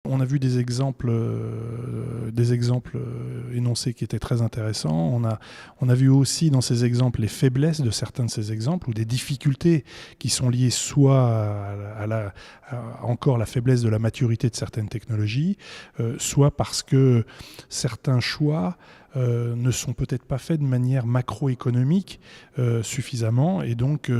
on a vu des exemples énoncés qui étaient très intéressants. On a vu aussi dans ces exemples les faiblesses de certains de ces exemples ou des difficultés qui sont liées soit encore la faiblesse de la maturité de certaines technologies, soit parce que certains choix ne sont peut-être pas faits de manière macroéconomique suffisamment, et donc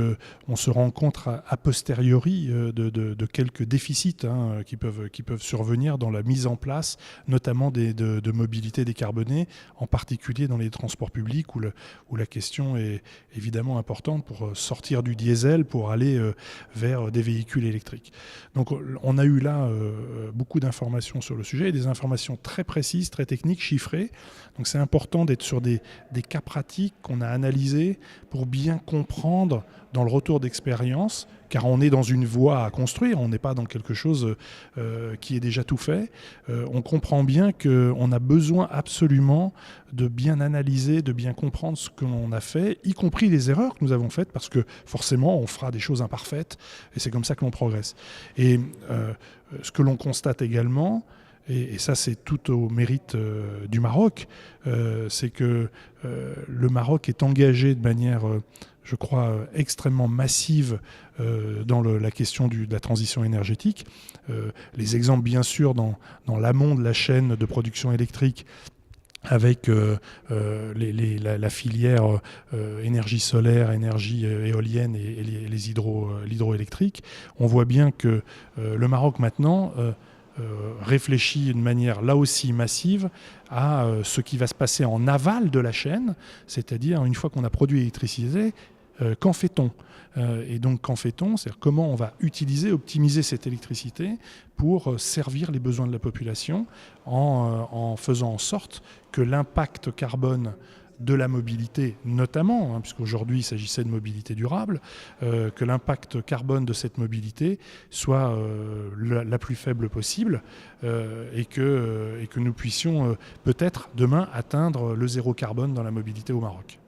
on se rend compte a posteriori de quelques déficits qui peuvent survenir dans la mise en place notamment de mobilité décarbonée, en particulier dans les transports publics où la question est évidemment importante pour sortir du diesel pour aller vers des véhicules électriques. Donc on a eu là beaucoup d'informations sur le sujet, et des informations très précises, très techniques, chiffrées. Donc c'est important d'être sur des cas pratiques qu'on a analysés pour bien comprendre dans le retour d'expérience, car on est dans une voie à construire, on n'est pas dans quelque chose qui est déjà tout fait. On comprend bien qu'on a besoin absolument de bien analyser, de bien comprendre ce que l'on a fait, y compris les erreurs que nous avons faites, parce que forcément on fera des choses imparfaites, et c'est comme ça que l'on progresse. Et ce que l'on constate également, et ça c'est tout au mérite du Maroc, c'est que le Maroc est engagé de manière, je crois, extrêmement massive dans la question de la transition énergétique. Les exemples, bien sûr, dans l'amont de la chaîne de production électrique, avec la filière énergie solaire, énergie éolienne et l'hydroélectrique. On voit bien que le Maroc maintenant réfléchit d'une manière là aussi massive à ce qui va se passer en aval de la chaîne, c'est-à-dire une fois qu'on a produit l'électricité, qu'en fait-on ? Et donc qu'en fait-on ? C'est-à-dire comment on va utiliser, optimiser cette électricité pour servir les besoins de la population en faisant en sorte que l'impact carbone de la mobilité notamment, puisqu'aujourd'hui il s'agissait de mobilité durable, que l'impact carbone de cette mobilité soit la plus faible possible, et que nous puissions peut-être demain atteindre le zéro carbone dans la mobilité au Maroc.